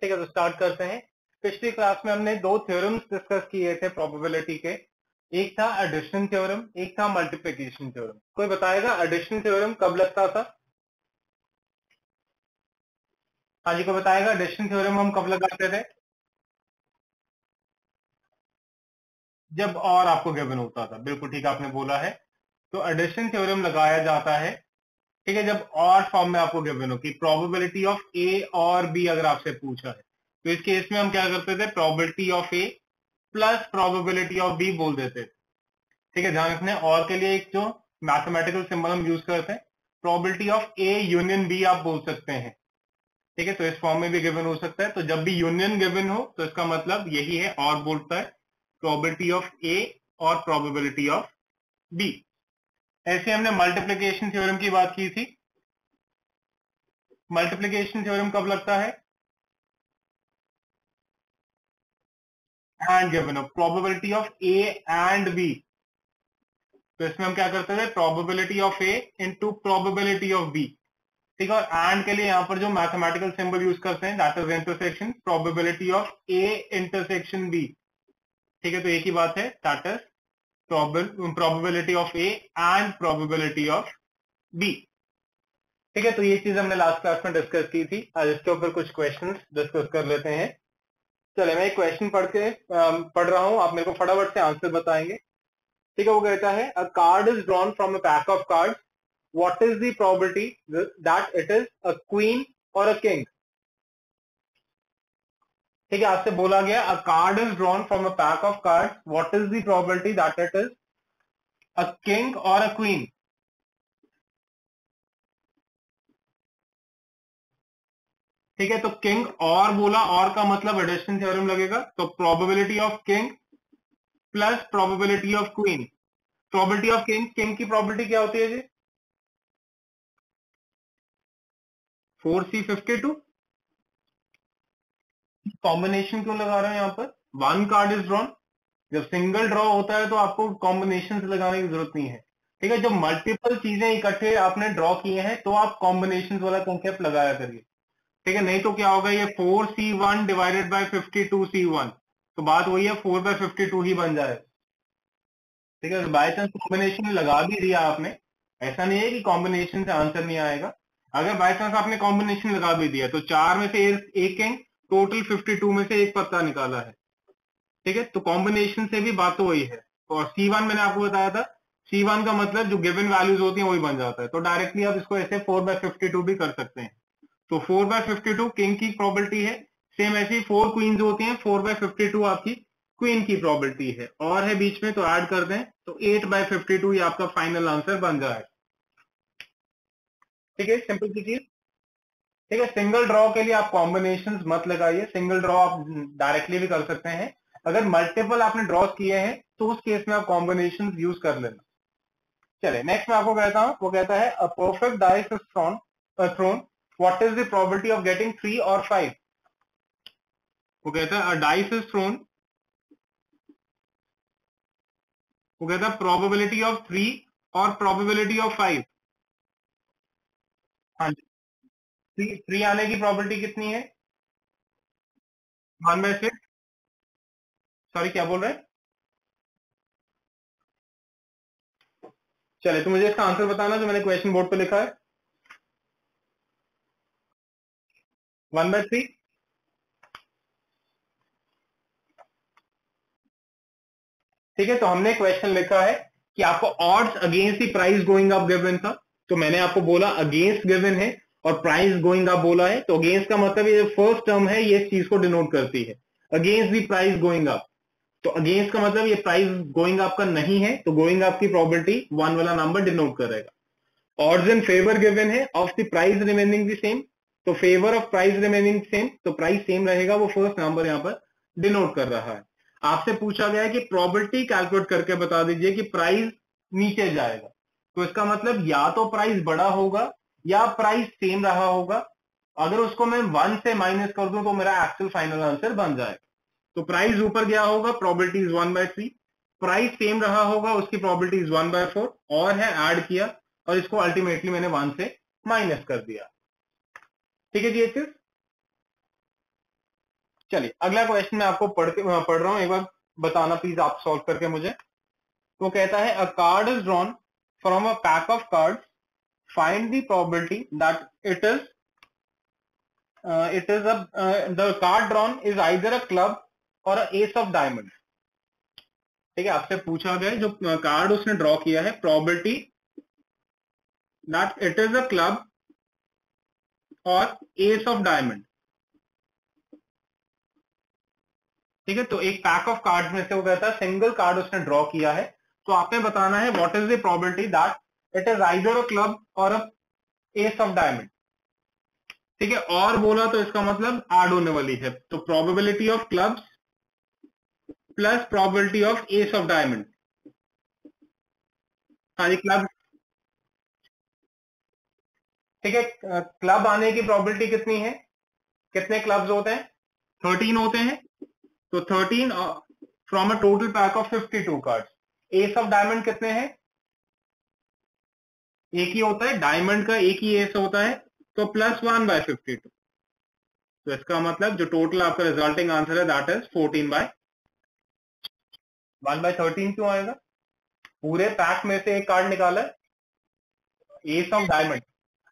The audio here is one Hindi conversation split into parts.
ठीक है, तो स्टार्ट करते हैं। पिछली क्लास में हमने दो थ्योरम्स डिस्कस किए थे प्रोबेबिलिटी के। एक था एडिशन थ्योरम, एक था मल्टीप्लिकेशन थ्योरम। कोई बताएगा एडिशन थ्योरम कब लगता था? हाँ जी, कोई बताएगा एडिशन थ्योरम हम कब लगाते थे? जब और आपको गिवन होता था। बिल्कुल ठीक आपने बोला है। तो एडिशन थ्योरम लगाया जाता है, ठीक है, जब और फॉर्म में आपको गिवन हो कि प्रोबेबिलिटी ऑफ ए और बी अगर आपसे पूछा है, तो इस केस में हम क्या करते थे, probability of A plus probability of B बोल देते थे। ठीक है, ध्यान रखना है। और के लिए एक जो मैथमेटिकल सिंबल हम यूज करते हैं, probability of A union B आप बोल सकते हैं। ठीक है, तो इस फॉर्म में भी गिवन हो सकता है। तो जब भी यूनियन गिवन हो तो इसका मतलब यही है, और बोलता है प्रोबेबिलिटी ऑफ ए और प्रोबेबिलिटी ऑफ बी। ऐसे हमने मल्टीप्लिकेशन थ्योरम की बात की थी। मल्टीप्लिकेशन थ्योरम कब लगता है? एंड गिवन हो, probability of A and B. तो इसमें हम क्या करते थे, probability of A into probability of B. ठीक है, और एंड के लिए यहां पर जो मैथमेटिकल सिंबल यूज करते हैं, that is intersection, probability of A intersection B. ठीक है, तो एक ही बात है, that is probability of A and probability of B. ठीक है, तो ये चीज हमने लास्ट क्लास में डिस्कस की थी। आज इसके ऊपर कुछ क्वेश्चंस डिस्कस कर लेते हैं। चले, मैं एक क्वेश्चन पढ़ रहा हूं, आप मेरे को फटाफट से आंसर बताएंगे। ठीक है, वो कहता है अ card is drawn from a pack of cards, what is the probability that it is a queen और अ किंग? ठीक है, आपसे बोला गया अ card is drawn from a pack of cards, what is the probability that it is a king और अ क्वीन? ठीक है, तो किंग और बोला, और का मतलब एडिशन थ्योरम लगेगा, तो probability of king plus probability of queen. Probability of king, king की प्रोबेबिलिटी क्या होती है जी? 4C52। कॉम्बिनेशन क्यों लगा रहे हैं यहाँ पर? One card is drawn. जब सिंगल ड्रॉ होता है तो आपको कॉम्बिनेशन लगाने की जरूरत नहीं है। ठीक है, जब मल्टीपल चीजें इकट्ठे आपने ड्रॉ किए हैं तो आप कॉम्बिनेशन वाला कॉन्सेप्ट लगाया करिए। ठीक है, नहीं तो क्या होगा, ये 4C1 डिवाइडेड बाय 52C1, तो बात वही है, 4/52 ही बन जाए। ठीक है, बाय चांस कॉम्बिनेशन लगा भी दिया आपने, ऐसा नहीं है कि कॉम्बिनेशन से आंसर नहीं आएगा। अगर बाय चांस आपने कॉम्बिनेशन लगा भी दिया तो 4 में से एक किंग, टोटल 52 में से एक पत्ता निकाला है। ठीक है, तो कॉम्बिनेशन से भी बात तो वही है। और C1 मैंने आपको बताया था, C1 का मतलब जो गिवन वैल्यूज होती हैं वही बन जाता है, तो डायरेक्टली आप इसको ऐसे 4/52 भी कर सकते हैं। तो 4/52 किंग की प्रोबेबिलिटी है। सेम ऐसी 4 क्वींस होती हैं, 4/52 आपकी क्वीन की प्रोबेबिलिटी है, और है बीच में तो ऐड कर दें तो 8/52 ये आपका फाइनल आंसर बन जाए। ठीक है, सिंपल सी चीज। ठीक है, सिंगल ड्रॉ के लिए आप कॉम्बिनेशन मत लगाइए, सिंगल ड्रॉ आप डायरेक्टली भी कर सकते हैं। अगर मल्टीपल आपने ड्रॉ किए हैं तो उस केस में आप कॉम्बिनेशन यूज कर लेना। चले, नेक्स्ट मैं आपको कहता हूं, वो कहता है a perfect dice is throne, what is the probability of getting 3 और 5? वो कहता है अ डाइस इज थ्रोन, वो कहता है प्रोबेबिलिटी ऑफ 3 और प्रोबेबिलिटी ऑफ 5। हाँ जी, 3 आने की प्रोबेबिलिटी कितनी है? 1/6। सॉरी, क्या बोल रहे हैं? चले, तो मुझे इसका आंसर बताना जो मैंने क्वेश्चन बोर्ड पे लिखा है। 1/3। ठीक है, तो हमने क्वेश्चन लिखा है कि आपको odds against the price going up given था, तो मैंने आपको बोला अगेंस्ट गिवन है और प्राइस गोइंग अप बोला है, तो अगेंस्ट का मतलब ये फर्स्ट टर्म है, ये इस चीज को डिनोट करती है, against the price going up. तो अगेंस्ट का मतलब ये प्राइस गोइंग अप का नहीं है, तो गोइंग अप की प्रोबेबिलिटी 1 वाला नंबर डिनोट करेगा। ऑड्स इन फेवर गिवन है of the price remaining the same, तो favour of price remaining same, तो प्राइस सेम रहेगा, वो फर्स्ट नंबर यहां पर डिनोट कर रहा है। आपसे पूछा गया है कि प्रोबेबिलिटी कैलकुलेट करके बता दीजिए कि प्राइस नीचे जाएगा, तो इसका मतलब या तो प्राइस बड़ा होगा या प्राइस सेम रहा होगा। अगर उसको मैं 1 से माइनस कर दूं तो मेरा एक्चुअल फाइनल आंसर बन जाएगा। तो प्राइस ऊपर गया होगा, प्रोबेबिलिटी इज 1/3, प्राइस सेम रहा होगा, उसकी प्रोबेबिलिटी इज 1/4, और है ऐड किया और इसको अल्टीमेटली मैंने 1 से माइनस कर दिया। ठीक है जी, ये चीज। चलिए अगला क्वेश्चन मैं आपको पढ़ रहा हूं, एक बार बताना प्लीज आप सॉल्व करके मुझे। तो कहता है अ card is drawn from a pack of card, find the probability that the card drawn is either a club और अ एस ऑफ डायमंड। ठीक है, आपसे पूछा गया है जो कार्ड उसने ड्रॉ किया है, probability that it is a club और एस ऑफ डायमंड। ठीक है, तो एक पैक ऑफ कार्ड में से वो कहता है सिंगल कार्ड उसने ड्रॉ किया है, तो आपने बताना है what is the probability that it is either a club और अ एस ऑफ डायमंड। ठीक है, और बोला तो इसका मतलब ऐड होने वाली है, तो probability of clubs plus probability of S of diamond. हाँ जी, क्लब। ठीक है, क्लब आने की प्रोबेबिलिटी कितनी है, कितने क्लब्स होते हैं, 13 होते हैं, तो 13 from a total pack of 52 cards. S of diamond कितने हैं, एक ही होता है, डायमंड का एक ही एस होता है, तो +1/52। तो इसका मतलब जो टोटल आपका रिजल्टिंग आंसर है दैट इज 14/1/13 क्यों आएगा, पूरे पैक में से एक कार्ड निकाला है, एस ऑफ डायमंड।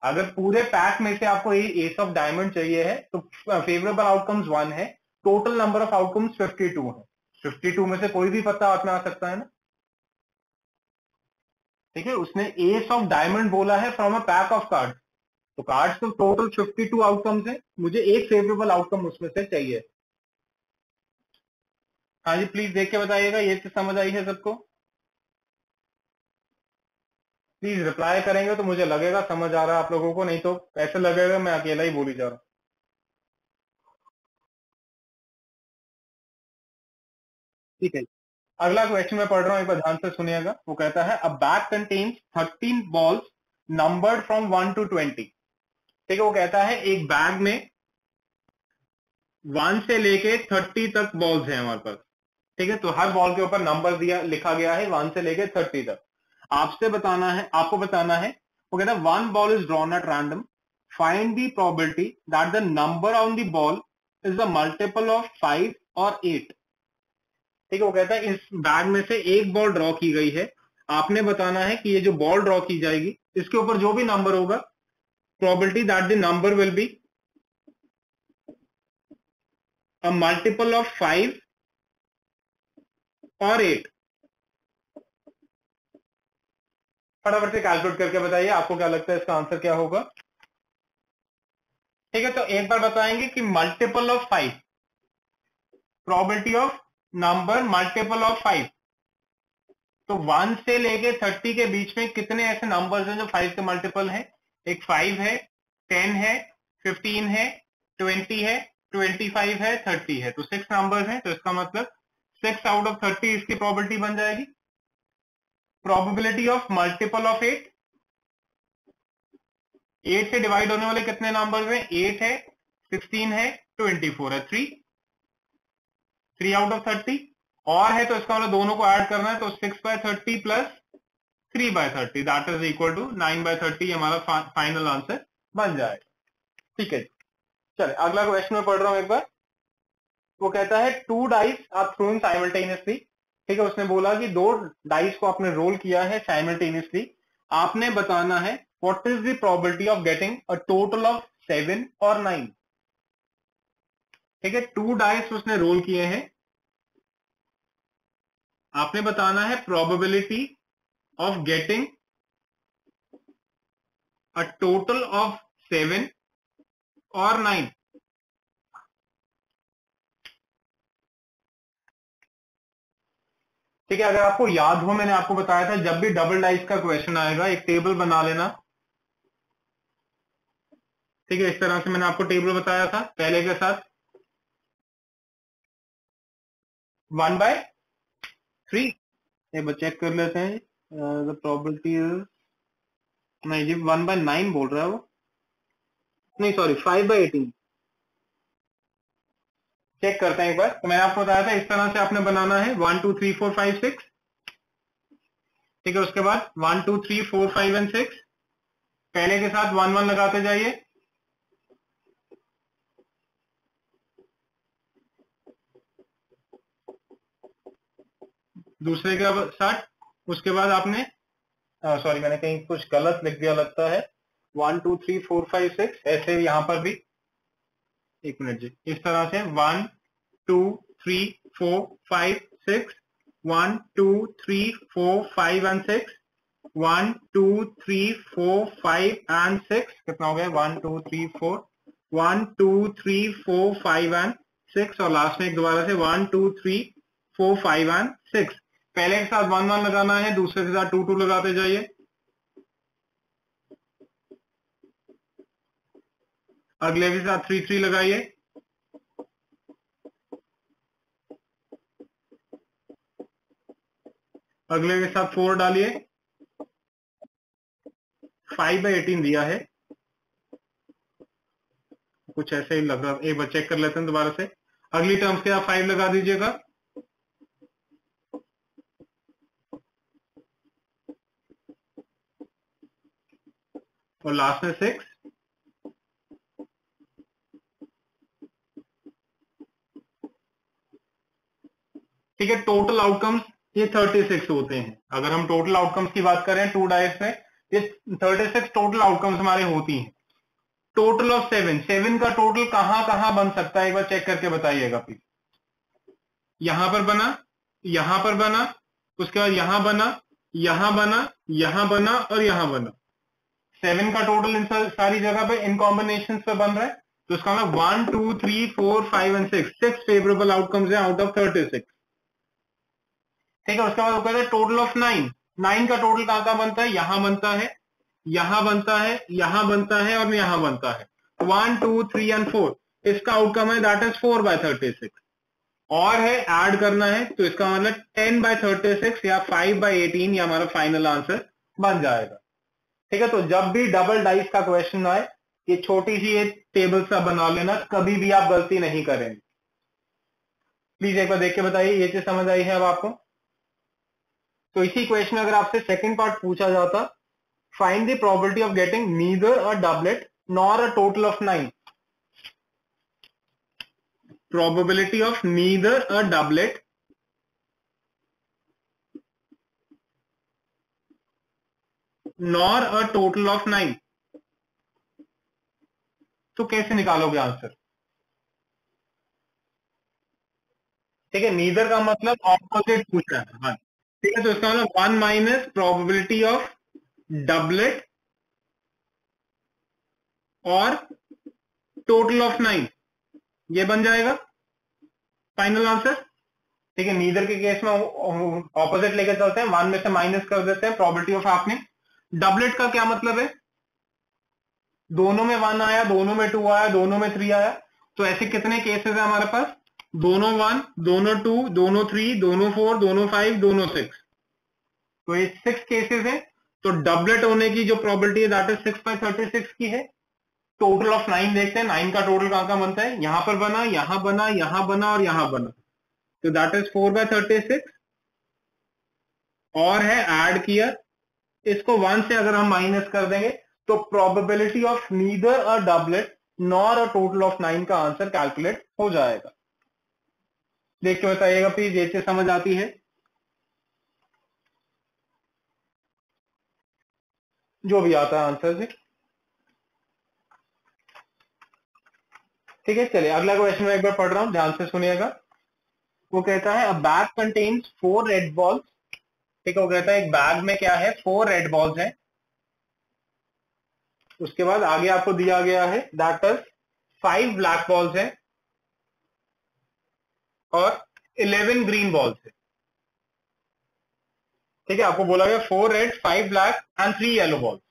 अगर पूरे पैक में से आपको एस ऑफ डायमंड चाहिए है तो फेवरेबल आउटकम्स 1 है, टोटल नंबर ऑफ आउटकम्स 52 है, 52 में से कोई भी पत्ता हाथ में आ सकता है ना। ठीक है, उसने एस ऑफ डायमंड बोला है from a pack of card, तो कार्ड्स तो टोटल 52 आउटकम्स है, मुझे एक फेवरेबल आउटकम उसमें से चाहिए। हाँ जी, प्लीज देख के बताइएगा ये चीज समझ आई है सबको, प्लीज रिप्लाई करेंगे तो मुझे लगेगा समझ आ रहा है आप लोगों को, नहीं तो ऐसे लगेगा मैं अकेला ही बोली जा रहा हूँ। ठीक है, अगला क्वेश्चन मैं पढ़ रहा हूं, एक बार ध्यान से सुनिएगा। वो कहता है अ bag contains 13 balls numbered from 1 to 20। ठीक है, वो कहता है एक बैग में 1 से लेके 30 तक बॉल्स हैं हमारे पास। ठीक है, तो हर बॉल के ऊपर नंबर दिया लिखा गया है 1 से लेके 30 तक। आपसे बताना है, आपको बताना है, वो कहता है 1 ball is drawn at random, find the probability that the number on the ball is the multiple of 5 और 8। ठीक है, वो कहता है इस बैग में से एक बॉल ड्रॉ की गई है, आपने बताना है कि ये जो बॉल ड्रॉ की जाएगी इसके ऊपर जो भी नंबर होगा, probability that the number will be a multiple of 5 और 8। फटाफट से कैलकुलेट करके बताइए आपको क्या लगता है इसका आंसर क्या होगा। ठीक है, तो एक बार बताएंगे कि multiple of 5, probability of number multiple of 5, तो 1 से लेके 30 के बीच में कितने ऐसे नंबर्स हैं जो 5 के मल्टीपल हैं। एक 5 है, 10 है, 15 है, 20 है, 25 है, 30 है, तो 6 नंबर्स हैं, तो इसका मतलब 6 आउट ऑफ 30 इसकी प्रोबेबिलिटी बन जाएगी। प्रोबेबिलिटी ऑफ मल्टीपल ऑफ 8, 8 से डिवाइड होने वाले कितने नंबर्स हैं, 8 है, 16 है, 24 है, 3 आउट ऑफ 30, और है तो इसका मतलब दोनों को ऐड करना है, तो 6/30 plus 3/30 that is equal to 9/30, हमारा फाइनल आंसर बन जाएगा। ठीक है, चलिए अगला क्वेश्चन में पढ़ रहा हूं एक बार। वो कहता है 2 डाइस आर थ्रोन साइमल्टेनियसली। ठीक है, उसने बोला कि 2 डाइस को आपने रोल किया है साइमल्टेनियसली, आपने बताना है what is the probability of getting a total of 7 और 9। ठीक है, 2 डाइस उसने रोल किए हैं, आपने बताना है probability of getting a total of 7 और 9। ठीक है, अगर आपको याद हो मैंने आपको बताया था जब भी डबल डाइस का क्वेश्चन आएगा एक टेबल बना लेना। ठीक है, इस तरह से मैंने आपको टेबल बताया था पहले के साथ, 1/3। एक बार चेक कर लेते हैं, द प्रोबेबिलिटी नहीं जी 1/9 बोल रहा है वो, नहीं सॉरी 5/18। चेक करते हैं एक बार, तो मैंने आपको बताया था इस तरह से आपने बनाना है 1 2 3 4 5 6। ठीक है, उसके बाद 1 2 3 4 5 एंड 6, पहले के साथ 1 1 लगाते जाइए, दूसरे के साथ, उसके बाद आपने सॉरी मैंने कहीं कुछ गलत लिख दिया लगता है, 1 2 3 4 5 6, ऐसे यहाँ पर भी, एक मिनट जी, इस तरह से 1 2 3 4 5 6, 1 2 3 4 5 एंड 6, 1 2 3 4 5 एंड 6, कितना हो गया 1 2 3 4, 1 2 3 4 5 एंड 6, और लास्ट में एक दोबारा से 1 2 3 4 5 एंड 6। पहले के साथ 1 1 लगाना है, दूसरे के साथ 2 2 लगाते जाइए, अगले के साथ 3 3 लगाइए, अगले के साथ 4 डालिए, 5/18 दिया है, कुछ ऐसे ही लग रहा, एक बार चेक कर लेते हैं दोबारा से। अगली टर्म्स के आप 5 लगा दीजिएगा, और लास्ट में 6, ठीक है। टोटल आउटकम्स ये 36 होते हैं। अगर हम टोटल आउटकम्स की बात करें 2 डाइस में, ये 36 टोटल आउटकम्स हमारे होती हैं। टोटल ऑफ 7 का टोटल कहां कहां बन सकता है, एक बार चेक करके बताइएगा प्लीज। यहां पर बना, यहां पर बना, उसके बाद यहां बना, यहां बना, यहां बना और यहां बना। 7 का टोटल इन सारी जगह पे इन कॉम्बिनेशन पे बन रहा है, तो इसका मतलब 1 2 3 4 5 एंड 6 फेवरेबल आउटकम्स है आउट ऑफ 36, ठीक है। उसके बाद वो कहते हैं टोटल ऑफ 9 का टोटल कहां कहां बनता है, यहां बनता है, यहां बनता है, यहां बनता है और यहां बनता है, 1 2 3 एंड 4, इसका आउटकम है दैट इज 4/36, और है ऐड करना है, तो इसका मतलब 10/36 या 5/18, ये हमारा फाइनल आंसर बन जाएगा, ठीक है। तो जब भी डबल डाइस का क्वेश्चन आए, ये छोटी सी एक टेबल सा बना लेना, कभी भी आप गलती नहीं करेंगे। प्लीज एक बार देख के बताइए, ये चीज समझ आई है अब आपको? तो इसी क्वेश्चन में अगर आपसे सेकंड पार्ट पूछा जाता, find the probability of getting neither a doublet nor a total of 9, probability of neither a doublet nor a total of 9, तो कैसे निकालोगे आंसर? ठीक है, नीदर का मतलब ऑपोजिट पूछा है, हाँ, ठीक है। तो इसका मतलब 1 माइनस प्रोबेबिलिटी ऑफ डबलेट और टोटल ऑफ 9, ये बन जाएगा फाइनल आंसर, ठीक है। नीदर के केस में ऑपोजिट लेकर चलते हैं, 1 में से माइनस कर देते हैं प्रोबेबिलिटी ऑफ आपने। डबलेट का क्या मतलब है, दोनों में 1 आया, दोनों में 2 आया, दोनों में 3 आया, तो ऐसे कितने केसेस है हमारे पास, दोनों 1, दोनों 2, दोनों 3, दोनों 4, दोनों 5, दोनों 6, तो ये 6 केसेस है। तो डबलेट होने की जो प्रोबेबिलिटी है दैट इज 6/36 की है। टोटल ऑफ 9 देखते हैं, 9 का टोटल कहां कहां बनता है, यहां पर बना, यहां बना, यहां बना और यहां बना, तो दैट इज 4/36, और है ऐड किया, इसको 1 से अगर हम माइनस कर देंगे, तो probability of neither a doublet nor a total of 9 का आंसर कैलकुलेट हो जाएगा। देख के बताइएगा प्लीज, ये चीज समझ आती है? जो भी आता है आंसर से, ठीक है। चलिए अगला क्वेश्चन मैं एक बार पढ़ रहा हूं, ध्यान से सुनिएगा। वो कहता है अ बैग कंटेन्स 4 रेड बॉल्स, ठीक है। वो कहता है एक बैग में क्या है, 4 रेड बॉल्स है। उसके बाद आगे आपको दिया गया है दैट इज 5 ब्लैक बॉल्स है और 11 ग्रीन बॉल्स है, ठीक है। आपको बोला गया 4 red 5 black and 3 yellow balls,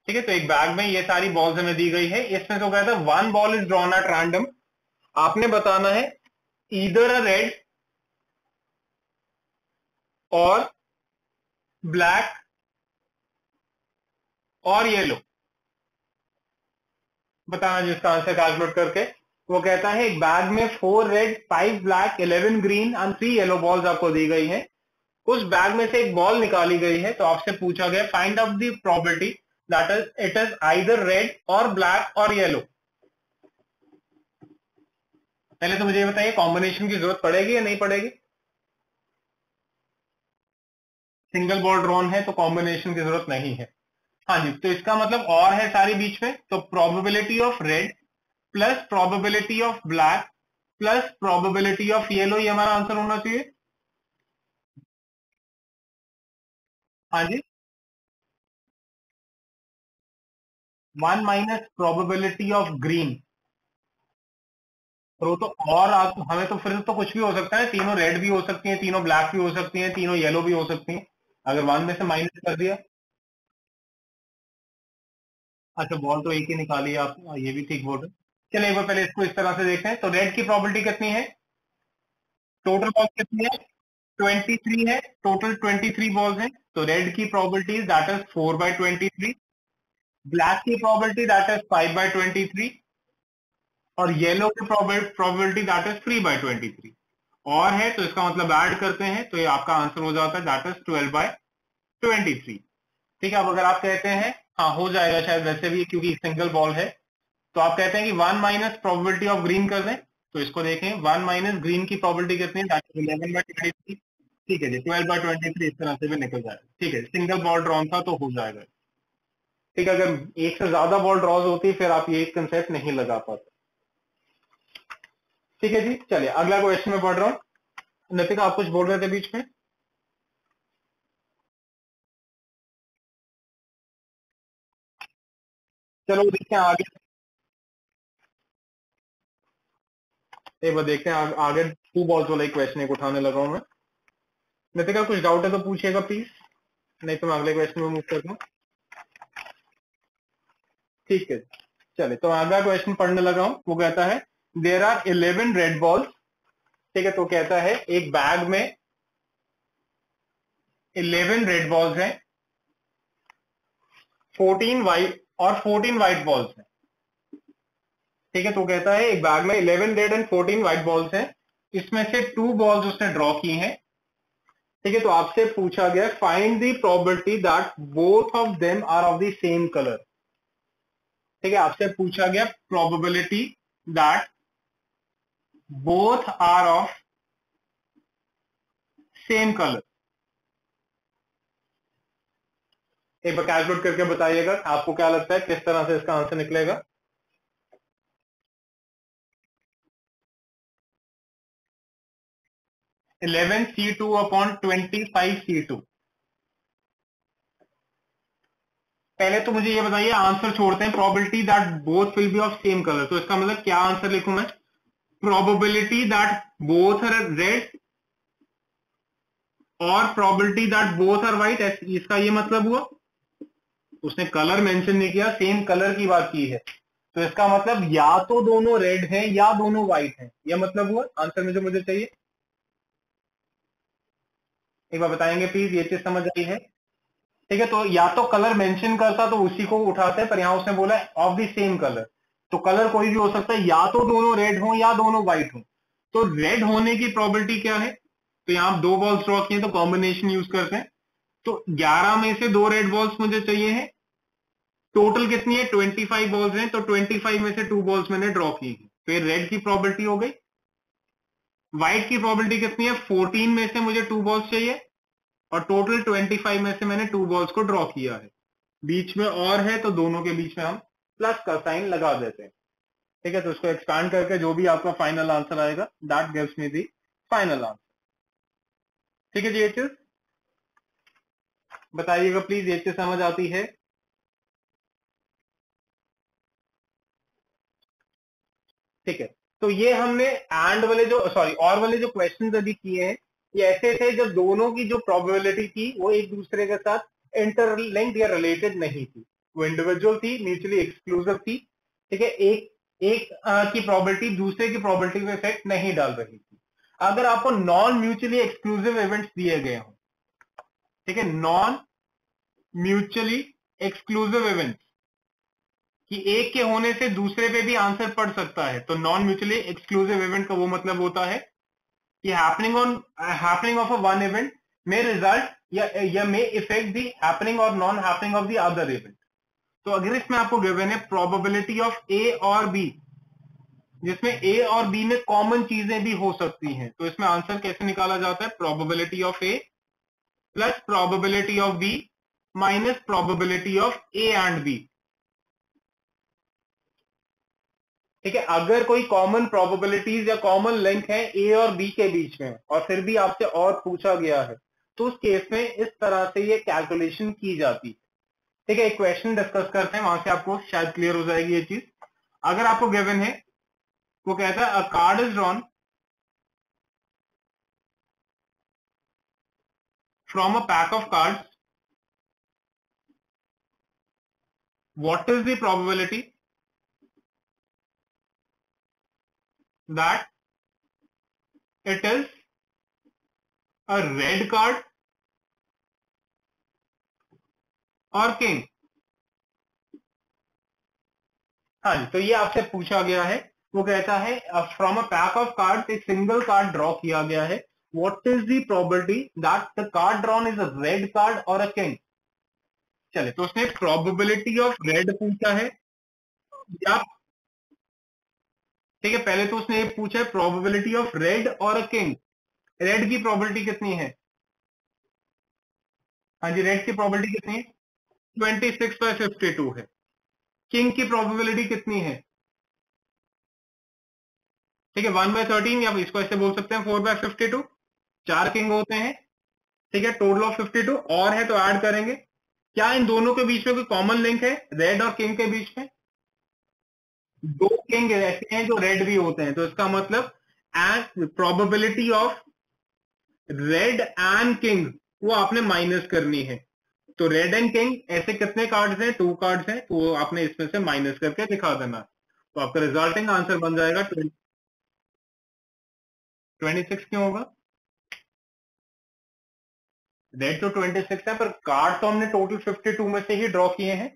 ठीक है। तो एक बैग में ये सारी बॉल्स हमें दी गई है, इसमें तो कहता है 1 ball is drawn at random, आपने बताना है ईदर अ रेड और ब्लैक और येलो, बताना जिसका आंसर कैलकुलेट करके। वो कहता है एक बैग में 4 red 5 black 11 green and 3 yellow balls आपको दी गई है, उस बैग में से एक बॉल निकाली गई है, तो आपसे पूछा गया find out the probability that is it is either red और ब्लैक और येलो। पहले तो मुझे ये बताइए कॉम्बिनेशन की जरूरत पड़ेगी या नहीं पड़ेगी? सिंगल बॉल ड्रॉन है तो कॉम्बिनेशन की जरूरत नहीं है। हाँ जी, तो इसका मतलब और है सारी बीच में, तो probability of red plus probability of black plus probability of yellow, ये हमारा आंसर होना चाहिए। हाँ जी, 1 माइनस प्रोबेबिलिटी ऑफ ग्रीन। तो वो तो और हमें तो फिर तो कुछ भी हो सकता है, तीनों रेड भी हो सकती हैं, तीनों ब्लैक भी हो सकती हैं, तीनों येलो भी हो सकती हैं, अगर 1 में से माइनस कर दिया। अच्छा, बॉल तो एक ही निकाली आप, ये भी ठीक बोल रहे हैं। चलिए एक बार पहले इसको इस तरह से देखते हैं। तो रेड की प्रोबेबिलिटी कितनी है? टोटल बॉल्स कितनी है? 23 है, टोटल 23 बॉल्स हैं। तो रेड की प्रोबेबिलिटी दैट इज 4/23, ब्लैक की प्रोबेबिलिटी दैट इज 5/23 और येलो की प्रोबेबिलिटी दैट इज 3/23 और है, तो इसका मतलब ऐड करते हैं तो ये आपका आंसर हो जाता है दैट इज 12/23। ठीक है, अब अगर आप कहते हैं हाँ हो जाएगा शायद वैसे भी क्योंकि सिंगल बॉल है, तो आप कहते हैं कि 1 माइनस प्रोबेबिलिटी ऑफ ग्रीन कर दें। तो इसको देखें, 1 माइनस ग्रीन की प्रोबेबिलिटी कितनी है? That is 11/23। ठीक है जी, 12/23 इस तरह से भी निकल जाएगा। ठीक है, सिंगल बॉल ड्रॉन था तो हो जाएगा। ठीक है, अगर एक से ज्यादा बॉल ड्रॉज होती फिर आप ये कंसेप्ट नहीं लगा पाते। ठीक है जी, चलिए अगला क्वेश्चन में पढ़ रहा हूं। नितिका आप कुछ बोल रहे थे बीच में? चलो देखते हैं आगे, एक बार देखते हैं आगे 2 बॉल्स वाला एक क्वेश्चन एक उठाने लगा हूं मैं। नितिका कुछ डाउट है तो पूछिएगा प्लीज, नहीं तो मैं अगले क्वेश्चन में मूव करता हूँ। ठीक है, चलिए तो अगला क्वेश्चन पढ़ने लगा हूं। वो कहता है देर आर 11 रेड बॉल्स। ठीक है, तो कहता है एक बैग में 11 रेड बॉल्स हैं, 14 वाइट और 14 व्हाइट बॉल्स हैं। ठीक है, तो कहता है एक बैग में 11 रेड एंड 14 व्हाइट बॉल्स हैं, इसमें से 2 बॉल्स उसने ड्रॉ की हैं। ठीक है, तो आपसे पूछा गया find the probability that both of them are of the same colour. ठीक है, आपसे पूछा गया probability that both are of same colour. एक बार कैलकुलेट करके बताइएगा आपको क्या लगता है किस तरह से इसका आंसर निकलेगा। 11C2/25C2। पहले तो मुझे ये बताइए, आंसर छोड़ते हैं, probability that both will be of same colour, तो इसका मतलब क्या आंसर लिखूं मैं? Probability that both are red और probability that both are white, इसका ये मतलब हुआ? उसने कलर मेंशन नहीं किया, सेम कलर की बात की है, तो इसका मतलब या तो दोनों रेड हैं या दोनों व्हाइट हैं, यह मतलब हुआ आंसर में जो मुझे चाहिए। एक बार बताएंगे प्लीज, ये चीज समझ आई है? ठीक है, तो या तो कलर मेंशन करता तो उसी को उठाते हैं, पर यहां उसने बोला ऑफ द सेम कलर, तो कलर कोई भी हो सकता है, या तो दोनों रेड हो या दोनों व्हाइट हो। तो रेड होने की प्रोबेबिलिटी क्या है? तो यहां आप 2 बॉल्स ड्रॉ किए तो कॉम्बिनेशन यूज करते हैं, तो 11 में से 2 रेड बॉल्स मुझे चाहिए है। टोटल कितनी है? 25 बॉल्स हैं, तो 25 में से 2 बॉल्स मैंने ड्रॉ की है, फिर रेड की प्रोबेबिलिटी हो गई। व्हाइट की प्रोबेबिलिटी कितनी है? 14 में से मुझे 2 बॉल्स चाहिए और टोटल 25 में से मैंने 2 बॉल्स को ड्रॉ किया है। बीच में और है तो दोनों के बीच में हम प्लस का साइन लगा देते हैं। ठीक है, तो इसको एक्सपैंड करके जो भी आपका फाइनल आंसर आएगा that gives me the final answer. ठीक है जी, ये चीज बताइएगा प्लीज, ये चीज समझ आती है? ठीक है, तो ये हमने एंड वाले जो सॉरी और वाले जो क्वेश्चन अभी किए हैं, ये ऐसे थे जब दोनों की जो प्रोबेबिलिटी थी वो एक दूसरे के साथ इंटरलिंक्ड या रिलेटेड नहीं थी, वो इंडिविजुअल थी, म्यूचुअली एक्सक्लूसिव थी। ठीक है, एक एक की प्रोबेबिलिटी दूसरे की प्रोबेबिलिटी में इफेक्ट नहीं डाल रही थी। अगर आपको नॉन म्यूचुअली एक्सक्लूसिव इवेंट्स दिए गए हों, ठीक है, नॉन म्यूचुअली एक्सक्लूसिव इवेंट्स कि एक के होने से दूसरे पे भी आंसर पड़ सकता है, तो नॉन म्यूचुअली एक्सक्लूसिव इवेंट का वो मतलब होता है कि happening of a one event may result या may affect the happening or non happening of the other event। तो अगर इसमें आपको गिवन है प्रोबेबिलिटी ऑफ ए और बी जिसमें ए और बी में कॉमन चीजें भी हो सकती हैं। तो इसमें आंसर कैसे निकाला जाता है? Probability of A plus probability of B minus probability of A and B. ठीक है, अगर कोई कॉमन प्रोबेबिलिटीज या कॉमन लिंक है ए और बी के बीच में और फिर भी आपसे और पूछा गया है तो उस केस में इस तरह से ये कैलकुलेशन की जाती है। ठीक है, एक क्वेश्चन डिस्कस करते हैं, वहां से आपको शायद क्लियर हो जाएगी ये चीज। अगर आपको गिवन है, वो कहता है अ card is drawn from a pack of cards, what is the probability that it is a red card और किंग। हाँ जी, तो ये आपसे पूछा गया है, वो कहता है from a pack of card एक सिंगल कार्ड ड्रॉ किया गया है, what is the probability that the card drawn is a red card और अ किंग। चले, तो उसने प्रोबेबिलिटी ऑफ रेड पूछा है या, ठीक है, पहले तो उसने ये पूछा है प्रोबेबिलिटी ऑफ रेड और अ किंग। रेड की प्रोबेबिलिटी कितनी है? हाँ जी, रेड की प्रोबेबिलिटी कितनी है? 26/52 है। किंग की प्रोबेबिलिटी कितनी है? ठीक है, 1/13, या इसको ऐसे बोल सकते हैं 4/52। 4 किंग होते हैं, ठीक है, टोटल ऑफ 52 और है तो ऐड करेंगे। क्या इन दोनों के बीच में कोई कॉमन लिंक है रेड और किंग के बीच में? दो किंग ऐसे हैं जो रेड भी होते हैं, तो इसका मतलब and probability of red and king वो आपने माइनस करनी है। तो रेड एंड किंग ऐसे कितने कार्ड्स हैं? 2 कार्ड्स हैं, तो वो आपने इसमें से माइनस करके दिखा देना। तो आपका रिजल्टिंग आंसर बन जाएगा 26। क्यों होगा? रेड तो 26 है, पर कार्ड तो हमने टोटल 52 में से ही ड्रॉ किए हैं।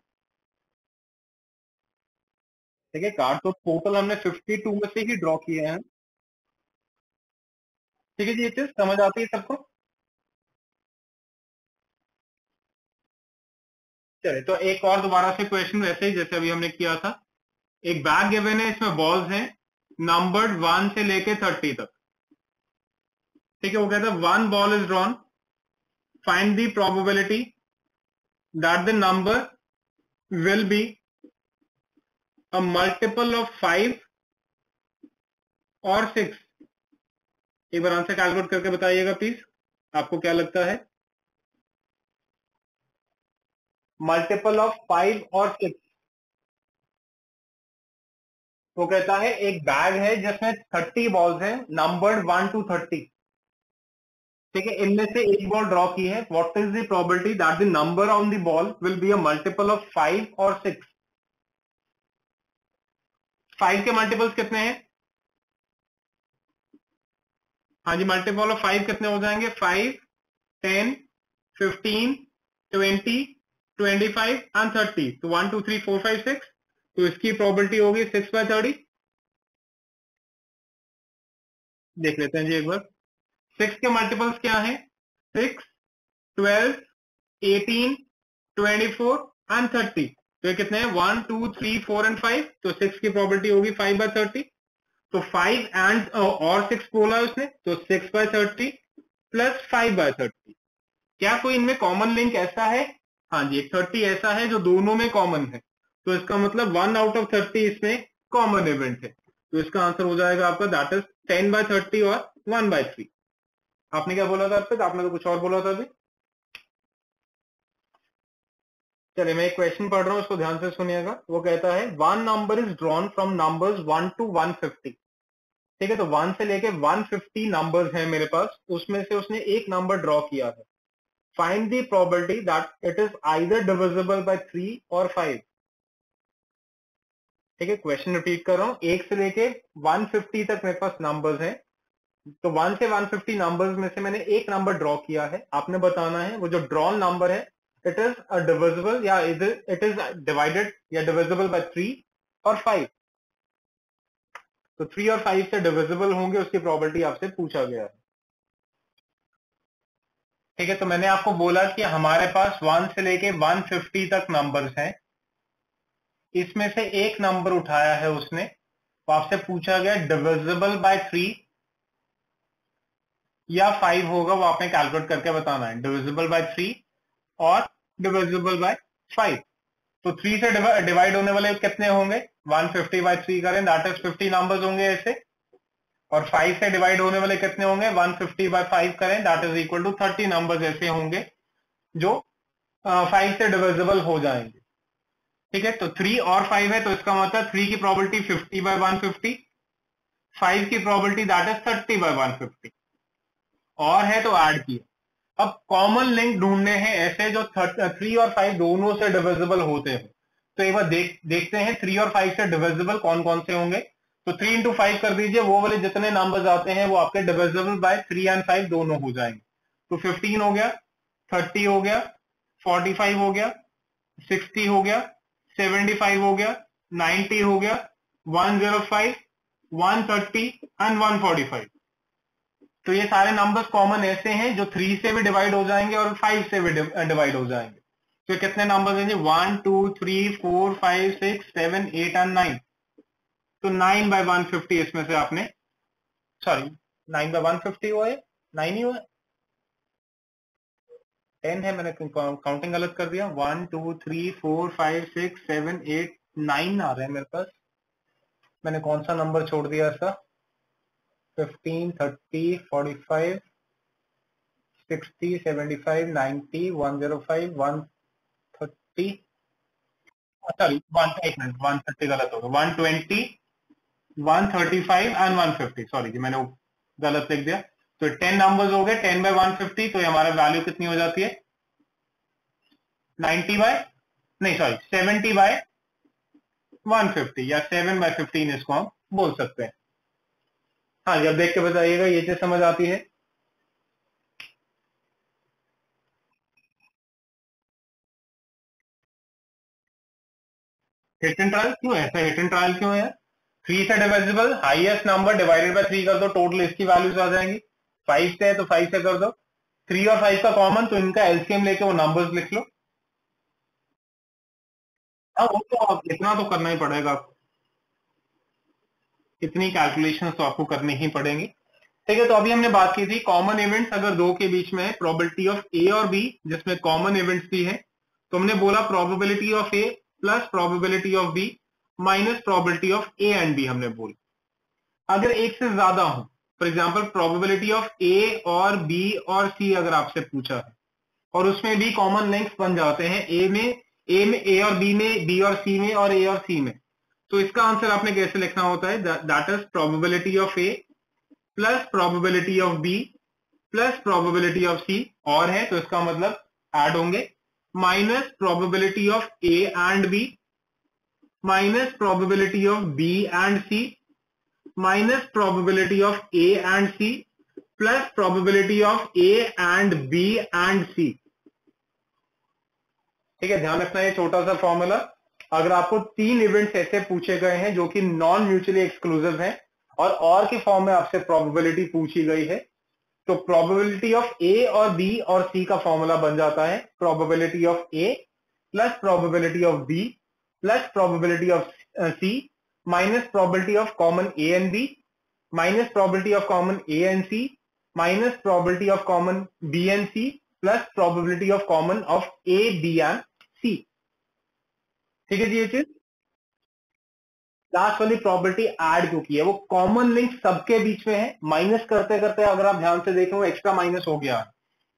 ठीक है, कार्ड तो टोटल हमने 52 में से ही ड्रॉ किए हैं। ठीक है जी, ये चीज समझ आती है सबको? चले, तो एक और दोबारा से क्वेश्चन वैसे ही जैसे अभी हमने किया था। एक बैग गिवन है, इसमें बॉल्स हैं नंबर्ड 1 से लेके 30 तक। ठीक है, वो कहता है one ball is drawn, find the probability that the number will be a multiple of 5 और 6। एक बार आंसर कैलकुलेट करके बताइएगा प्लीज, आपको क्या लगता है? मल्टीपल ऑफ 5 और 6। वो कहता है एक बैग है जिसमें 30 बॉल्स हैं नंबर्ड 1 to 30। ठीक है, इनमें से एक बॉल ड्रॉ की है, what is the probability that the number on the ball will be a multiple of 5 और 6। 5 के मल्टीपल्स कितने हैं? हाँ जी, मल्टीपल ऑफ 5 कितने हो जाएंगे? 5, 10, 15, 20, 25 एंड 30। तो 1 2 3 4 5 6। तो इसकी प्रोबेबिलिटी होगी 6/30। देख लेते हैं जी एक बार। 6 के मल्टीपल्स क्या है? 6, 12, 18, 24 एंड 30। तो ये कितने हैं? 1 2 3 4 एंड 5। तो 6 की प्रोबेबिलिटी होगी 5/30। तो 5 एंड और 6 बोला है उसने, तो 6/30 प्लस 5/30। क्या कोई इनमें कॉमन लिंक ऐसा है? हाँ जी, एक 30 ऐसा है जो दोनों में कॉमन है, तो इसका मतलब 1 आउट ऑफ 30 इसमें कॉमन इवेंट है। तो इसका आंसर हो जाएगा आपका दैट इज 10/30 और 1/3। आपने क्या बोला था अब तक? आपने तो कुछ और बोला था अभी। चलिए, मैं एक क्वेश्चन पढ़ रहा हूं, उसको ध्यान से सुनिएगा। वो कहता है one number is drawn from numbers 1 to 150। ठीक है, तो 1 से लेके 150 नंबर्स हैं मेरे पास, उसमें से उसने एक नंबर ड्रॉ किया है। Find the probability that it is either divisible by 3 और 5। ठीक है, क्वेश्चन रिपीट कर रहा हूं, 1 से लेके 150 तक मेरे पास नंबर्स हैं। तो 1 से 150 नंबर्स में से मैंने एक नंबर ड्रॉ किया है, आपने बताना है वो जो ड्रॉन नंबर है इट इज डिविजिबल या इट इज डिवाइडेड या डिविजिबल बाय 3 और 5। तो 3 और 5 से डिविजिबल होंगे, उसकी प्रोबेबिलिटी आपसे पूछा गया है। ठीक है, तो मैंने आपको बोला कि हमारे पास 1 से लेके 150 तक नंबर्स हैं, इसमें से एक नंबर उठाया है उसने तो आपसे पूछा गया डिविजिबल बाय 3 या 5 होगा, वो आपने कैलकुलेट करके बताना है, डिविजिबल बाय 3 और डिविजिबल बाय 5। तो 3 से डिवाइड होने वाले कितने होंगे, 150 बाय 3 करें, दैट इज 50 नंबर्स होंगे ऐसे। और 5 से डिवाइड होने वाले कितने होंगे, 150 बाय 5 करें, that is equal to 30 numbers ऐसे होंगे जो 5 से डिविजिबल हो जाएंगे। ठीक है, तो 3 और 5 है, तो इसका मतलब 3 की प्रोबेबिलिटी 50 बाय 150, 5 की प्रोबेबिलिटी दैट इज 30 बाय 150, और है तो ऐड किया। अब कॉमन लिंक ढूंढने हैं ऐसे जो 3 और 5 दोनों से डिविजिबल होते हैं। तो एक बार देखते हैं 3 और 5 से डिविजिबल कौन कौन से होंगे। तो 3 इंटू 5 कर दीजिए, वो वाले जितने नंबर्स आते हैं वो आपके डिविजिबल बाय 3 एंड 5 दोनों हो जाएंगे। तो 15 हो गया, 30 हो गया, 45 हो गया, 60 हो गया, 75 हो गया, 90 हो गया, 105, 130 एंड 145। तो ये सारे नंबर्स कॉमन ऐसे हैं जो 3 से भी डिवाइड हो जाएंगे और 5 से भी डिवाइड हो जाएंगे। तो कितने नंबर्स हैं जी, 1 2 3 4 5 6 7 8 एंड 9। तो 9 बाय 150 इसमें से आपने, सॉरी 9 बाय 150 हुआ है, 9 ही हुआ है, 10 है, मैंने काउंटिंग गलत कर दिया। 1 2 3 4 5 6 7 8 9 आ रहे हैं मेरे पास, मैंने कौन सा नंबर छोड़ दिया इसका, 15 30 45 60 75 90 105 130, सॉरी 130 गलत होगा, 120 135 एंड 150, सॉरी जी मैंने वो गलत लिख दिया। तो 10 नंबर्स हो गए, 10 बाय 150, तो हमारा वैल्यू कितनी हो जाती है, 90 बाय, नहीं सॉरी 70 बाय 150 या 7 बाय 15 इसको हम बोल सकते हैं। हाँ जी, अब देख के बताइएगा ये चीज समझ आती है। हिट एंड ट्रायल क्यों है, हिट एंड ट्रायल क्यों है, 3 से divisible highest number divided by 3 कर दो, टोटल इसकी वैल्यूज आ जाएंगी। 5 से है तो 5 से कर दो, 3 और 5 का कॉमन, तो इनका एलसीएम लेके वो नंबर्स लिख लो। हाँ वो तो आप इतना तो करना ही पड़ेगा आपको, इतनी कैलकुलेशन तो आपको करनी ही पड़ेंगी। ठीक है, तो अभी हमने बात की थी कॉमन इवेंट्स अगर दो के बीच में है, प्रोबेबिलिटी ऑफ ए और बी जिसमें कॉमन इवेंट्स भी है, तो हमने बोला probability of A plus probability of B minus probability of A and B हमने बोला। अगर एक से ज्यादा हो, for example probability of A और बी और सी अगर आपसे पूछा है और उसमें भी कॉमन लिंक्स बन जाते हैं, ए में ए और बी में, बी और सी में, और ए और सी में, तो इसका आंसर आपने कैसे लिखना होता है, that is probability of A plus probability of B plus probability of C, और है तो इसका मतलब ऐड होंगे, minus probability of A and B minus probability of B and C minus probability of A and C plus probability of A and B and C. ठीक है, ध्यान रखना ये छोटा सा फॉर्मूला। अगर आपको 3 इवेंट्स ऐसे पूछे गए हैं जो कि नॉन म्यूचुअली एक्सक्लूसिव हैं और के फॉर्म में आपसे प्रोबेबिलिटी पूछी गई है, तो प्रोबेबिलिटी ऑफ ए और बी और सी का फॉर्मूला बन जाता है probability of A plus probability of B plus probability of C minus probability of common A and B minus probability of common A and C minus probability of common B and C plus probability of common of A B and C. ठीक है जी, ये चीज लास्ट वाली प्रॉपर्टी ऐड क्यों की है, वो कॉमन लिंक सबके बीच में है, माइनस करते करते अगर आप ध्यान से देखें वो एक्स्ट्रा माइनस हो गया,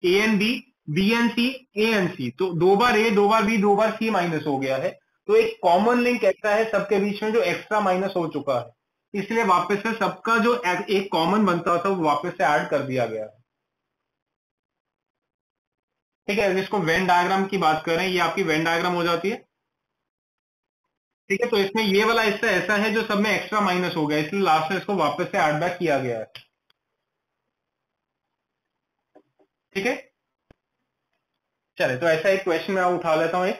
A and B and C, A and C, तो 2 बार ए 2 बार बी 2 बार सी माइनस हो गया है, तो एक कॉमन लिंक ऐसा है सबके बीच में जो एक्स्ट्रा माइनस हो चुका है, इसलिए वापस से सबका जो एक कॉमन बनता था वो वापस से ऐड कर दिया गया है। ठीक है, जिसको वेन डायग्राम की बात कर रहे हैं, ये आपकी वेन डायग्राम हो जाती है। ठीक है, तो इसमें ये वाला हिस्सा ऐसा है जो सब में एक्स्ट्रा माइनस हो गया, इसलिए लास्ट में इसको वापस से ऐड बैक किया गया है। ठीक है, चले तो ऐसा एक क्वेश्चन मैं उठा लेता हूं।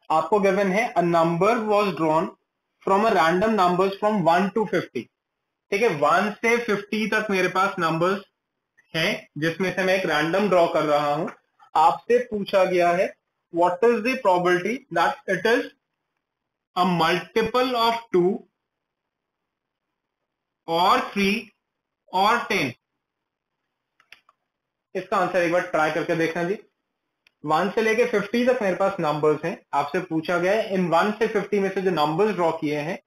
आपको गिवन है a number was drawn from a random numbers from 1 to 50। ठीक है, 1 से 50 तक मेरे पास नंबर्स हैं जिसमें से मैं एक रैंडम ड्रॉ कर रहा हूं। आपसे पूछा गया है what is the probability that it is a multiple of 2 और 3 और 10? इसका आंसर एक बार ट्राई करके देखना जी। 1 से लेके 50 तक मेरे पास नंबर्स हैं। आपसे पूछा गया है इन 1 से 50 में से जो नंबर्स ड्रॉ किए हैं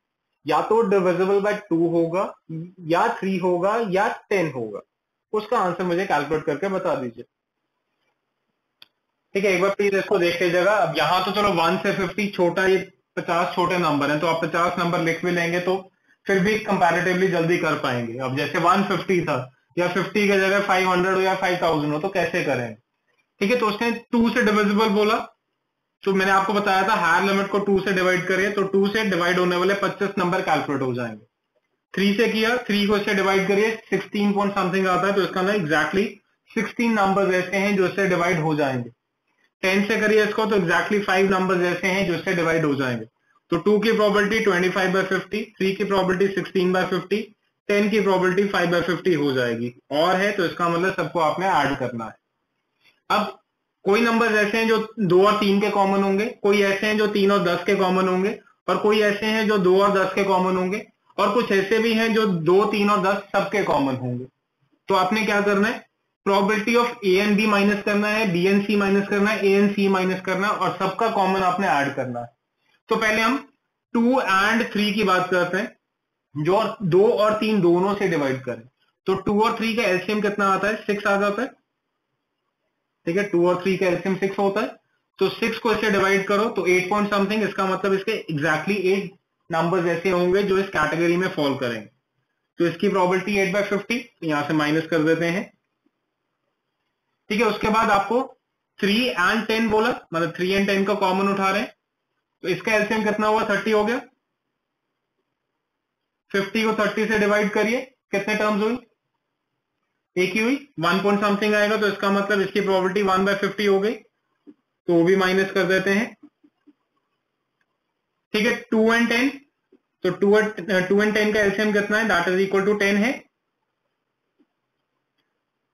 या तो डिविजिबल बाय 2 होगा, या 3 होगा, या 10 होगा। उसका आंसर मुझे कैलकुलेट करके बता दीजिए। ठीक है, एक बार प्लीज इसको देख लीजिएगा। अब यहाँ तो चलो 1 से 50 छोटा, ये 50 छोटे नंबर हैं, तो आप 50 नंबर लिख भी लेंगे तो फिर भी कंपैरेटिवली जल्दी कर पाएंगे। अब जैसे 150 था, या 50 की जगह 500 हो या 5000 हो, तो कैसे करेंगे? ठीक है, तो उसने 2 से डिविजिबल बोला, तो मैंने आपको बताया था हायर लिमिट को 2 से डिवाइड करिए, तो 2 से डिवाइड होने वाले 25 नंबर कैलकुलेट हो जाएंगे। 3 से किया, 3 को इससे डिवाइड करिए, 16 पॉइंट समथिंग आता है, तो इसका ना एग्जैक्टली 16 नंबर ऐसे हैं जो इससे डिवाइड हो जाएंगे। 10 से करिए इसको, तो एग्जैक्टली 5 नंबर्स ऐसे हैं जो इससे डिवाइड हो जाएंगे। तो 2 की प्रोबेबिलिटी 25/50, 3 की प्रोबेबिलिटी 16/50, 10 की प्रोबेबिलिटी 5/50 हो जाएगी। और है तो इसका मतलब सबको आपने ऐड करना है। अब कोई नंबर ऐसे हैं जो 2 और 3 के कॉमन होंगे, कोई ऐसे हैं जो 3 और 10 के कॉमन होंगे, और कोई ऐसे हैं जो 2 और 10 के कॉमन होंगे, और कुछ ऐसे भी हैं जो 2, 3 और 10 सबके कॉमन होंगे। तो आपने क्या करना है, probability of A and B minus करना है, बी एंड सी माइनस करना है, ए एंड सी माइनस करना है, और सबका कॉमन आपने ऐड करना है। तो पहले हम 2 एंड 3 की बात करते हैं, जो 2 और 3 दोनों से डिवाइड करें। तो 2 और 3 का एलसीएम कितना आता है? 6 आ जाता है। ठीक है, 2 और 3 का एलसीएम 6 होता है। तो 6 को इससे डिवाइड करो तो 8 पॉइंट समथिंग, इसका मतलब इसके एग्जैक्टली 8 नंबर्स ऐसे होंगे जो इस कैटेगरी में फॉल करेंगे। तो इसकी प्रोबेबिलिटी 8/50, यहां से माइनस कर देते हैं। ठीक है, उसके बाद आपको 3 एंड 10 बोला, मतलब 3 एंड 10 का कॉमन उठा रहे हैं, तो इसका एलसीएम कितना हुआ? 30 हो गया। 50 को 30 से डिवाइड करिए, कितने टर्म्स हुई? एक ही हुई, 1 पॉइंट समथिंग आएगा, तो इसका मतलब इसकी प्रोबेबिलिटी 1/50 हो गई, तो वो भी माइनस कर देते हैं। ठीक है, 2 एंड 10, तो 2 एंड 10 का एलसीएम कितना है? दैट इज इक्वल टू 10 है।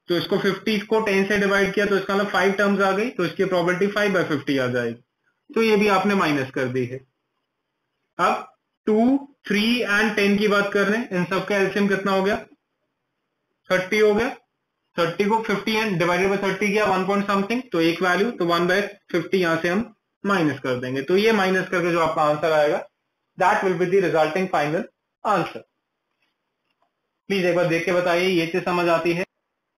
तो इसको 50 को 10 से डिवाइड किया, तो इसका मतलब 5 टर्म्स आ गई, तो इसकी प्रोबेबिलिटी 5/50 आ जाएगी। तो ये भी आपने माइनस कर दी है। अब 2, 3 एंड 10 की बात कर रहे हैं, इन सबका एलसीएम कितना हो गया? 30 हो गया। 30 को 50 एंड डिवाइडेड बाय 30 किया, 1 पॉइंट समथिंग, तो एक वैल्यू, तो 1/50 यहां से हम माइनस कर देंगे। तो ये माइनस करके जो आपका आंसर आएगा, that will be the resulting final answer. Please एक बार देख के बताइए ये चीज समझ आती है?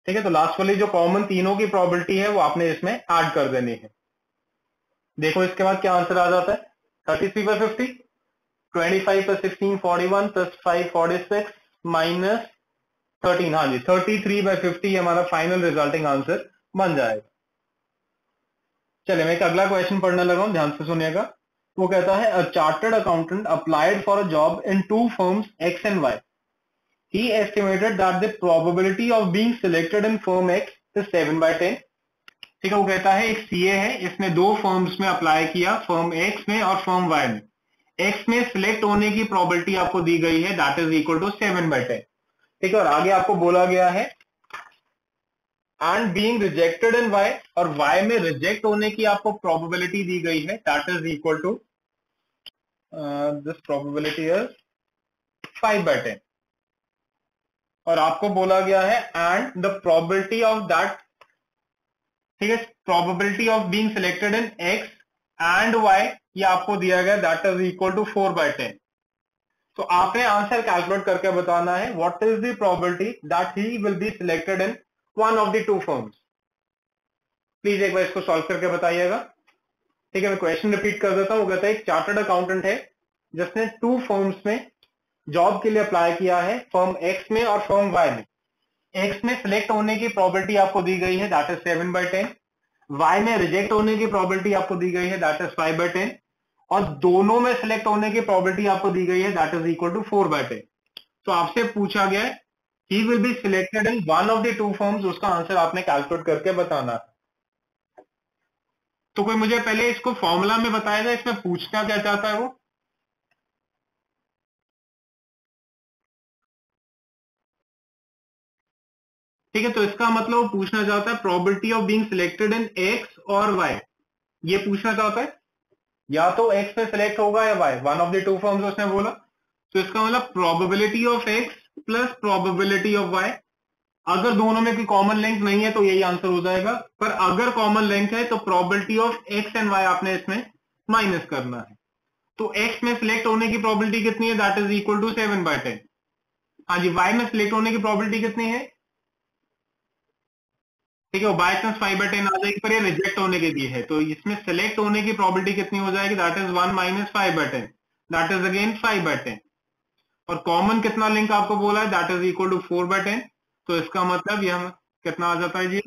ठीक है, तो लास्ट वाली जो कॉमन तीनों की प्रोबेबिलिटी है वो आपने इसमें ऐड कर देनी है। देखो इसके बाद क्या आंसर आ जाता है? 33/50, 25 + 16 41 + 5 46 माइनस 13। हाँ जी, 33/50 हमारा फाइनल रिजल्टिंग आंसर बन जाएगा। चलिए मैं एक अगला क्वेश्चन पढ़ने लगा हूं, ध्यान से सुनिएगा। वो कहता है a chartered accountant applied for a job in 2 firms X and Y. He estimated that the probability of being selected in firm X is 7/10. ठीक है, वो कहता है एक सीए है, इसने 2 फर्म्स में अप्लाई किया, फर्म एक्स में और फर्म वाई में। एक्स में सिलेक्ट होने की प्रोबेबिलिटी आपको दी गई है, दैट इज इक्वल टू 7/10। ठीक है, और आगे आपको बोला गया है and being rejected in Y, और वाई में रिजेक्ट होने की आपको प्रोबेबिलिटी दी गई है, that is equal to this probability is 5/10। और आपको बोला गया है and the probability of that, ठीक है, probability of being selected in X and Y, ये आपको दिया गया, दैट इज इक्वल टू 4/10। तो आपने आंसर कैलकुलेट करके बताना है what is the probability that he will be selected in one of the 2 firms. Please एक बार इसको सॉल्व करके बताइएगा। ठीक है, मैं क्वेश्चन रिपीट कर देता हूं। वो कहता है एक चार्टर्ड अकाउंटेंट है जिसने 2 फर्म्स में जॉब के लिए अप्लाई किया है, फर्म एक्स में और फर्म वाई में। एक्स में सिलेक्ट होने की प्रोबेबिलिटी आपको दी गई है, दैट इज 7/10। वाई में रिजेक्ट होने की प्रोबेबिलिटी आपको दी गई है, दैट इज 5/10। और दोनों में सिलेक्ट होने की प्रोबेबिलिटी आपको दी गई है, दैट इज इक्वल टू 4/10। तो आपसे पूछा गया है he will be selected in one of the 2 firms, उसका आंसर आपने कैलकुलेट करके बताना है। तो कोई मुझे पहले इसको फॉर्मूला में बताएगा, इसमें पूछना क्या चाहता है वो? ठीक है, तो इसका मतलब वो पूछना चाहता है probability of being selected in x और वाई, ये पूछना चाहता है। या तो एक्स में सिलेक्ट होगा या Y, one of the 2 firms उसने बोला। तो इसका मतलब probability of X plus probability of y। अगर दोनों में कोई कॉमन लिंक नहीं है तो यही आंसर हो जाएगा, पर अगर कॉमन लिंक है तो probability of x and y आपने इसमें माइनस करना है। तो x में सिलेक्ट होने की प्रोबेबिलिटी कितनी है, दैट इज इक्वल टू 7/10। हाँ जी, y में सिलेक्ट होने की प्रोबेबिलिटी कितनी है, ठीक है, वो बाय चांस 5/10 आ जाएगी, पर ये रिजेक्ट होने के लिए है, तो इसमें सिलेक्ट होने की प्रोबेबिलिटी कितनी हो जाएगी, that is 1 minus 5/10, that is again 5/10। और कॉमन कितना लिंक आपको बोला है, दैट इज इक्वल टू 4/10। तो इसका मतलब यह कितना आ जाता है जी,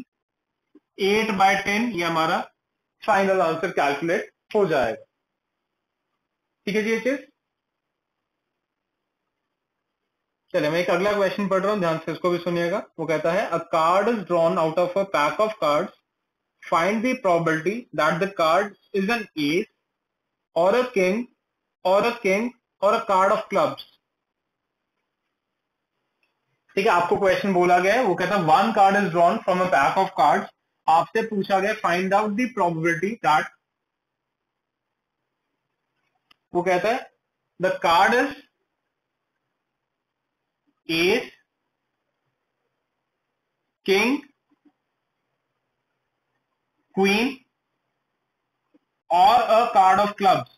8/10। ये हमारा फाइनल आंसर कैलकुलेट हो जाएगा। ठीक है जी, ये चीज। चलिए मैं एक अगला क्वेश्चन पढ़ रहा हूं, ध्यान से इसको भी सुनिएगा। वो कहता है अ card is drawn out of a pack of cards, find the probability that the card is an S और अ किंग और अ किंग और अ कार्ड ऑफ क्लब्स। ठीक है, आपको क्वेश्चन बोला गया है, वो कहता है one card is drawn from a pack of cards. आपसे पूछा गया find out the probability that, वो कहता है the card is S, king, queen और अ कार्ड ऑफ क्लब्स।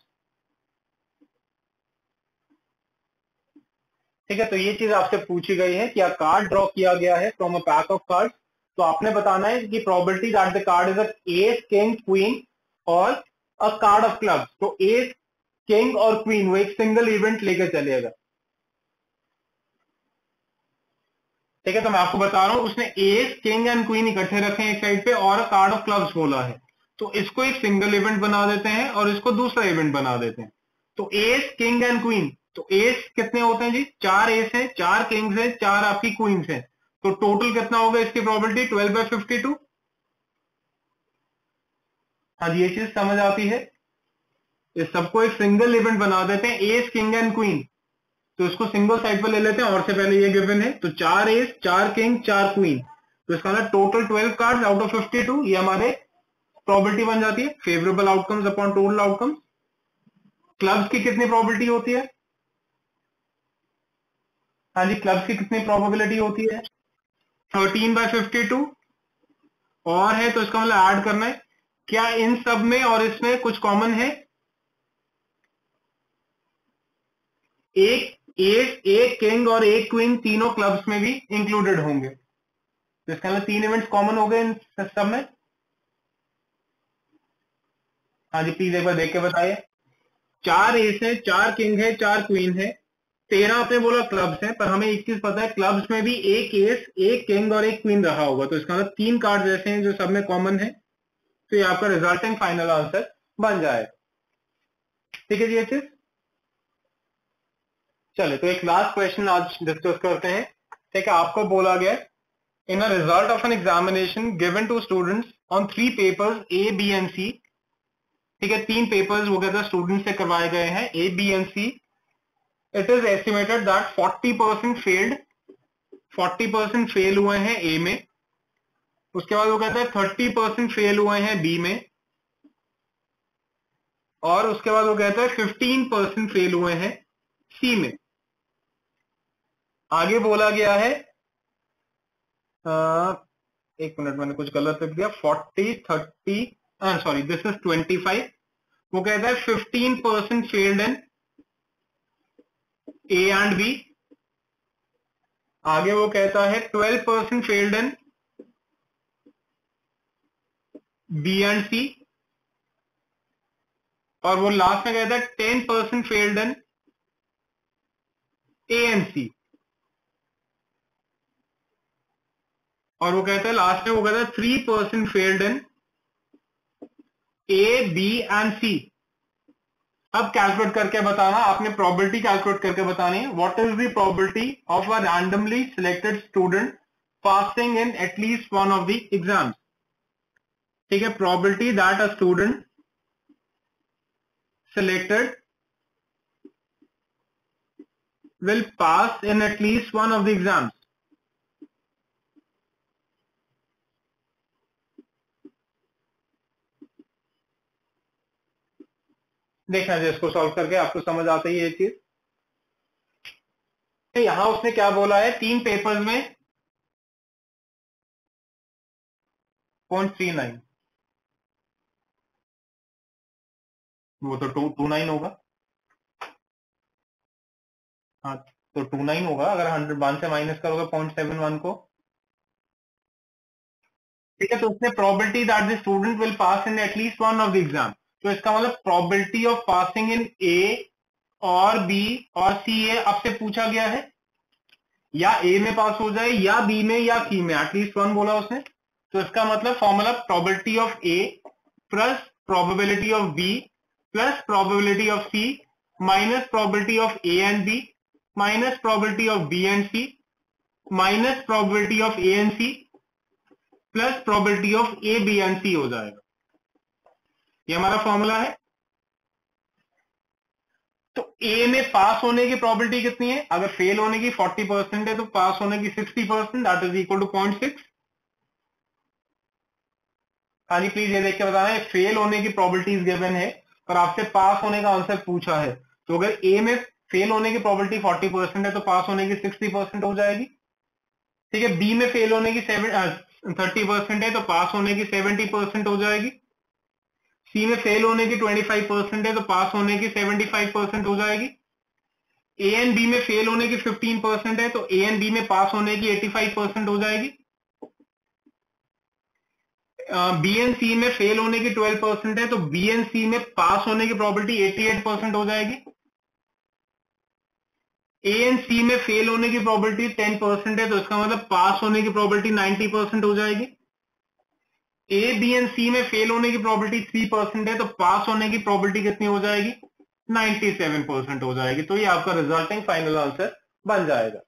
ठीक है, तो ये चीज आपसे पूछी गई है कि कार्ड ड्रॉ किया गया है from a pack of cards, तो आपने बताना है कि probability that the card is S, king, queen और अ कार्ड ऑफ क्लब्स। तो एस, किंग और क्वीन वो एक सिंगल इवेंट लेकर चलेगा। ठीक है, तो मैं आपको बता रहा हूं, उसने एस, किंग एंड क्वीन इकट्ठे रखे हैं एक साइड पे और कार्ड ऑफ क्लब्स बोला है, तो इसको एक सिंगल इवेंट बना देते हैं और इसको दूसरा इवेंट बना देते हैं। तो एस, किंग एंड क्वीन, तो एस कितने होते हैं जी, 4 एस हैं, 4 किंग्स हैं, 4 आपकी क्वींस हैं, तो टोटल कितना होगा इसकी प्रोबेबिलिटी, 12/52। हाँ जी, ये चीज समझ आती है। इस सबको एक सिंगल इवेंट बना देते हैं, एस, किंग एंड क्वीन, तो इसको सिंगल साइड पर ले लेते हैं, और से पहले ये गिवन है, तो 4 एस, 4 किंग, 4 क्वीन, तो इसका मतलब टोटल 12 कार्ड आउट ऑफ 52, ये हमारे प्रोबेबिलिटी बन जाती है, favourable outcomes upon total outcomes. Clubs की कितनी प्रोबेबिलिटी होती है, हाँ जी, क्लब्स की कितनी प्रोबेबिलिटी होती है, 13/52, और है तो इसका मतलब ऐड करना है। क्या इन सब में और इसमें कुछ कॉमन है, एक एस, एक किंग और एक क्वीन तीनों क्लब्स में भी इंक्लूडेड होंगे, तो इसका मतलब 3 इवेंट्स कॉमन हो गए इन सब में। हाँ जी, प्लीज एक बार देख के बताइए। 4 एस है, 4 किंग है, 4 क्वीन है, 13 आपने बोला क्लब्स हैं, पर हमें एक चीज पता है, क्लब्स में भी एक एस, एक किंग और एक क्वीन रहा होगा, तो इसका मतलब 3 कार्ड ऐसे हैं जो सब में कॉमन है, तो ये आपका रिजल्टिंग फाइनल आंसर बन जाएगा। ठीक है जी, ये चीज। चले तो एक लास्ट क्वेश्चन आज डिस्कस करते हैं। ठीक है, आपको बोला गया in a result of an examination given to students on 3 papers A, B and C. ठीक है, 3 पेपर्स वो कहता है स्टूडेंट से करवाए गए हैं, A, B and C. It is estimated that 40% failed, 40% fail हुए हैं ए में, उसके बाद वो कहता है 30% फेल हुए हैं बी में, और उसके बाद वो कहता है 15% फेल हुए हैं सी में। आगे बोला गया है, एक मिनट मैंने कुछ गलत लिख दिया, 40, 30, सॉरी दिस इज 25। वो कहता है 15% failed in A and B, आगे वो कहता है 12% failed in B and C, और वो लास्ट में कहता है 10% failed in A and C, और वो कहता है लास्ट में वो कहता है 3% failed in A, B and C. अब कैलकुलेट करके बताना, आपने प्रोबेबिलिटी कैलकुलेट करके बतानी है, what is the probability of a randomly selected student passing in at least one of the exams. ठीक है, probability that a student selected will pass in at least one of the exams। देखना चाहिए इसको सॉल्व करके, आपको समझ आता ही ये चीज। तो यहां उसने क्या बोला है, 3 पेपर्स में 0.39, वो तो 229 होगा। हाँ, तो 29 होगा अगर 101 से माइनस करोगे 0.71 को। ठीक है, तो उसने probability that the student will pass in at least one of the exam, तो इसका मतलब प्रोबेबिलिटी ऑफ पासिंग इन ए और बी और सी ए आपसे पूछा गया है, या ए में पास हो जाए या बी में या सी में, एटलीस्ट वन बोला उसने। तो इसका मतलब formula probability of A plus probability of B plus probability of C minus probability of A and B minus probability of B and C minus probability of A and C plus probability of A B and C हो जाएगा। ये हमारा फॉर्मूला है। तो ए में पास होने की प्रोबेबिलिटी कितनी है, अगर फेल होने की 40% है तो पास होने की 60%, दैट इज इक्वल टू 0.6। हाँ जी, प्लीज ये देख के बताना है, फेल होने की प्रोबेबिलिटीज गिवन है और आपसे पास होने का आंसर पूछा है। तो अगर ए में फेल होने की प्रोबेबिलिटी 40% है तो पास होने की 60% हो जाएगी। ठीक है, बी में फेल होने की 30% है तो पास होने की 70% हो जाएगी। सी में फेल होने की 25% है तो पास होने की 75% हो जाएगी। ए एंड बी में फेल होने की 15% है तो ए एंड बी में पास होने की 85% हो जाएगी। बी एंड सी में फेल होने की 12% है तो बी एंड सी में पास होने की प्रोबेबिलिटी 88% हो जाएगी। ए एंड सी में फेल होने की प्रोबेबिलिटी 10% है तो इसका मतलब पास होने की प्रोबेबिलिटी 90% हो जाएगी। ए बी एंड सी में फेल होने की प्रोबेबिलिटी 3% है तो पास होने की प्रोबेबिलिटी कितनी हो जाएगी, 97% हो जाएगी। तो ये आपका रिजल्टिंग फाइनल आंसर बन जाएगा।